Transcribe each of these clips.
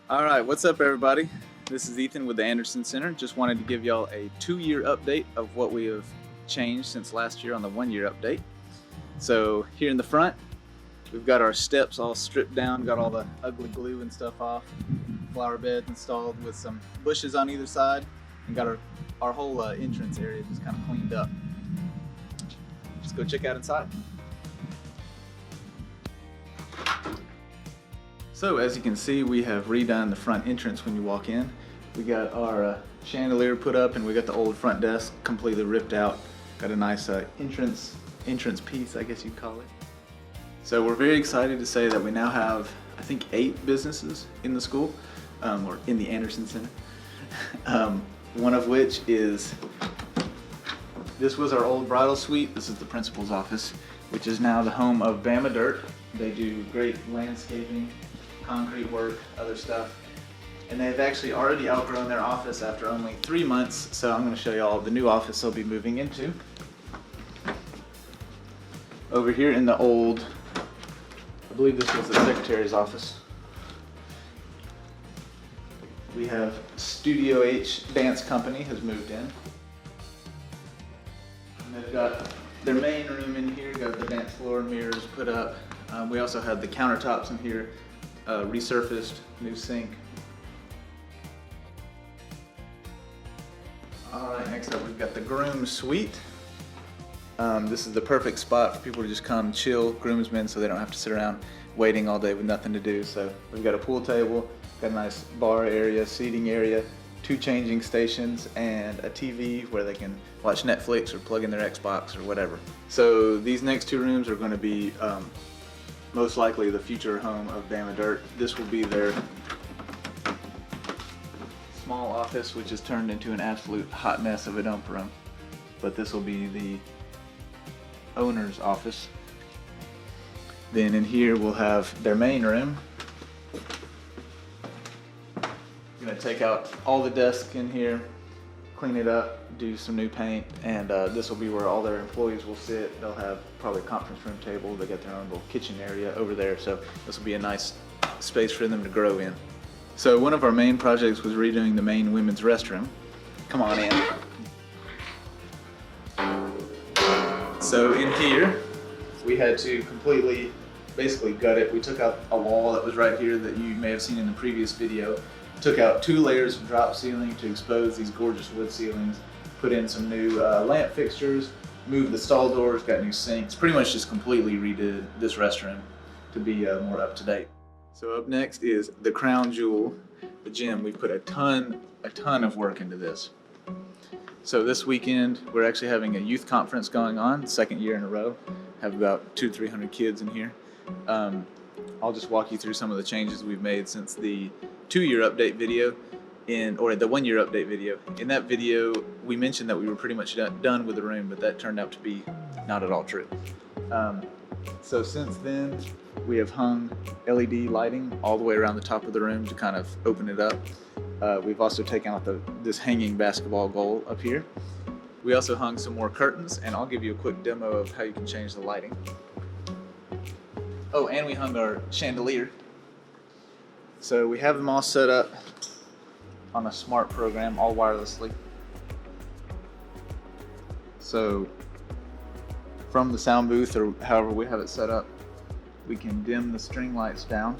All right, what's up, everybody? This is Ethan with the Anderson Center. Just wanted to give y'all a 2-year update of what we have changed since last year on the 1-year update. So here in the front, we've got our steps all stripped down, got all the ugly glue and stuff off, flower beds installed with some bushes on either side, and got our whole entrance area just kind of cleaned up. Just go check out inside. So as you can see, we have redone the front entrance when you walk in. We got our chandelier put up, and we got the old front desk completely ripped out. Got a nice entrance piece, I guess you'd call it. So we're very excited to say that we now have, I think, 8 businesses in the school, or in the Anderson Center. One of which is, this was our old bridal suite. This is the principal's office, which is now the home of Bama Dirt. They do great landscaping, concrete work, other stuff. And they've actually already outgrown their office after only 3 months, so I'm going to show you all the new office they'll be moving into. Over here in the old, I believe this was the secretary's office, we have Studio H Dance Company has moved in. And they've got their main room in here, got the dance floor mirrors put up. We also have the countertops in here, resurfaced, new sink. Alright, next up we've got the Grooms suite. This is the perfect spot for people to just come chill, groomsmen, so they don't have to sit around waiting all day with nothing to do. So we've got a pool table, got a nice bar area, seating area, 2 changing stations, and a TV where they can watch Netflix or plug in their Xbox or whatever. So these next 2 rooms are going to be most likely the future home of Bama Dirt. This will be their small office, which is turned into an absolute hot mess of a dump room. But this will be the owner's office. Then in here we'll have their main room. I'm gonna take out all the desks in here, clean it up, do some new paint, and this will be where all their employees will sit. They'll have probably a conference room table. They got their own little kitchen area over there, so this will be a nice space for them to grow in. So one of our main projects was redoing the main women's restroom. Come on in. So in here, we had to completely, basically gut it. We took out a wall that was right here that you may have seen in the previous video. Took out 2 layers of drop ceiling to expose these gorgeous wood ceilings. Put in some new lamp fixtures, moved the stall doors, got new sinks. Pretty much just completely redid this restroom to be more up to date. So up next is the crown jewel, the gym. We've put a ton of work into this. So this weekend, we're actually having a youth conference going on, 2nd year in a row. Have about 200-300 kids in here. I'll just walk you through some of the changes we've made since the 2-year update video, or the 1-year update video. In that video, we mentioned that we were pretty much done with the room, but that turned out to be not at all true. So since then, we have hung LED lighting all the way around the top of the room to kind of open it up. We've also taken out this hanging basketball goal up here. We also hung some more curtains, and I'll give you a quick demo of how you can change the lighting. Oh, and we hung our chandelier. So we have them all set up on a smart program, all wirelessly. So from the sound booth, or however we have it set up, we can dim the string lights down,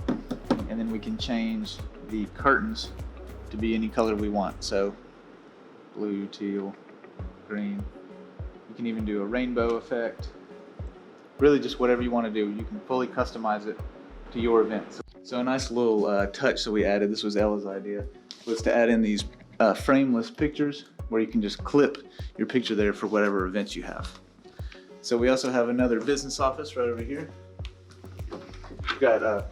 and then we can change the curtains to be any color we want. So blue, teal, green. You can even do a rainbow effect. Really just whatever you want to do. You can fully customize it to your event. So a nice little touch that we added, this was Ella's idea, was to add in these frameless pictures where you can just clip your picture there for whatever events you have. So we also have another business office right over here. We've got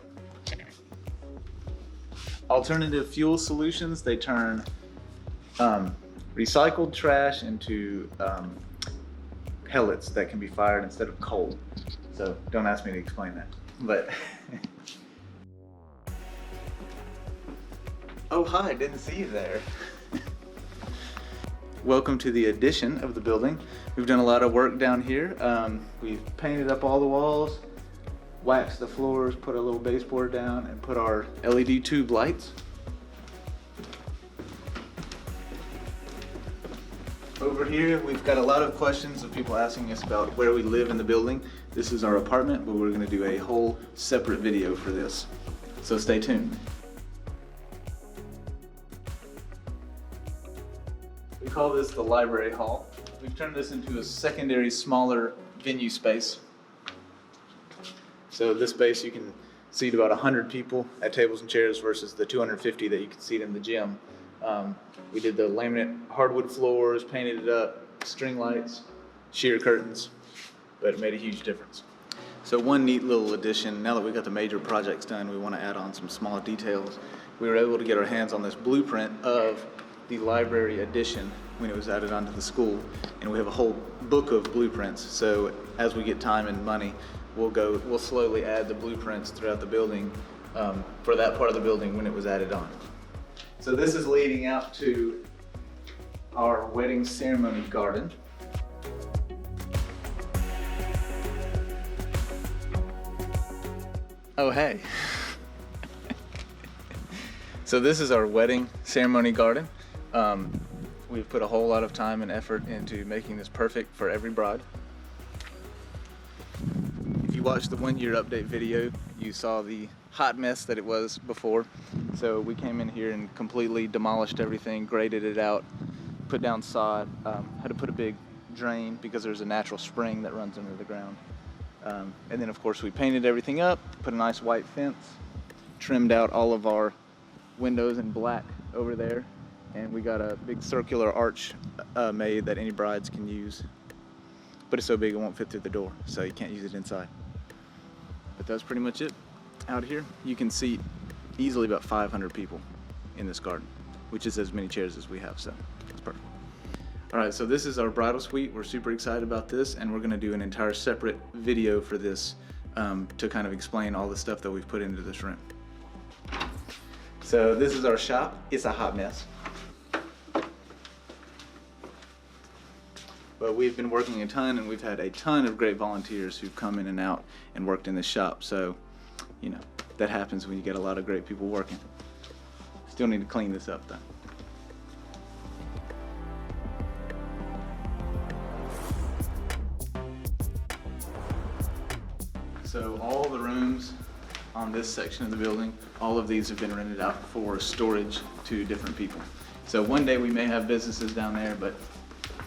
alternative fuel solutions. They turn recycled trash into pellets that can be fired instead of coal. So don't ask me to explain that. But oh hi, didn't see you there. Welcome to the addition of the building. We've done a lot of work down here. We've painted up all the walls. wax the floors, put a little baseboard down, and put our LED tube lights. Over here, we've got a lot of questions of people asking us about where we live in the building. This is our apartment, but we're going to do a whole separate video for this. So stay tuned. We call this the library hall. We've turned this into a secondary, smaller venue space. So this space you can seat about 100 people at tables and chairs versus the 250 that you can seat in the gym. We did the laminate hardwood floors, painted it up, string lights, sheer curtains, but it made a huge difference. So one neat little addition, now that we got the major projects done, we want to add on some small details. We were able to get our hands on this blueprint of the library addition when it was added onto the school, and we have a whole book of blueprints. So as we get time and money, we'll slowly add the blueprints throughout the building for that part of the building when it was added on. So this is leading out to our wedding ceremony garden. Oh, hey. So this is our wedding ceremony garden. We've put a whole lot of time and effort into making this perfect for every bride. If you watched the 1-year update video, you saw the hot mess that it was before. So we came in here and completely demolished everything, graded it out, put down sod, had to put a big drain because there's a natural spring that runs under the ground. And then of course we painted everything up, put a nice white fence, trimmed out all of our windows in black over there, and we got a big circular arch made that any brides can use. But it's so big it won't fit through the door, so you can't use it inside. But that's pretty much it. Out here, you can seat easily about 500 people in this garden, which is as many chairs as we have, so it's perfect. All right, so this is our bridal suite. We're super excited about this, and we're gonna do an entire separate video for this to kind of explain all the stuff that we've put into this room. So this is our shop. It's a hot mess. But we've been working a ton, and we've had a ton of great volunteers who've come in and out and worked in this shop. So, you know, that happens when you get a lot of great people working. Still need to clean this up though. So all the rooms on this section of the building, all of these have been rented out for storage to different people. So one day we may have businesses down there, but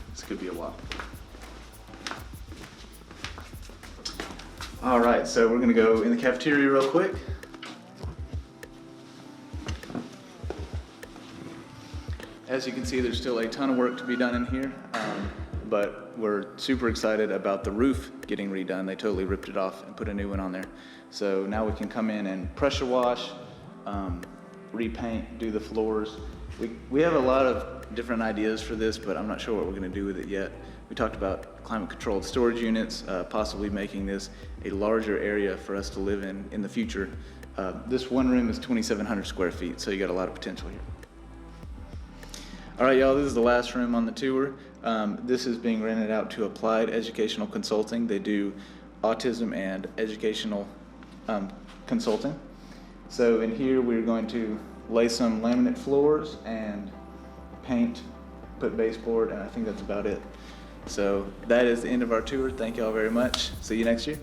this could be a while. All right, so we're gonna go in the cafeteria real quick. As you can see, there's still a ton of work to be done in here, but we're super excited about the roof getting redone. They totally ripped it off and put a new one on there. So now we can come in and pressure wash, repaint, do the floors. We have a lot of different ideas for this, but I'm not sure what we're gonna do with it yet. We talked about climate controlled storage units, possibly making this a larger area for us to live in the future. This one room is 2,700 square feet, so you got a lot of potential here. All right, y'all, this is the last room on the tour. This is being rented out to Applied Educational Consulting. They do autism and educational consulting. So in here, we're going to lay some laminate floors and paint, put baseboard, and I think that's about it. So that is the end of our tour. Thank y'all very much. See you next year.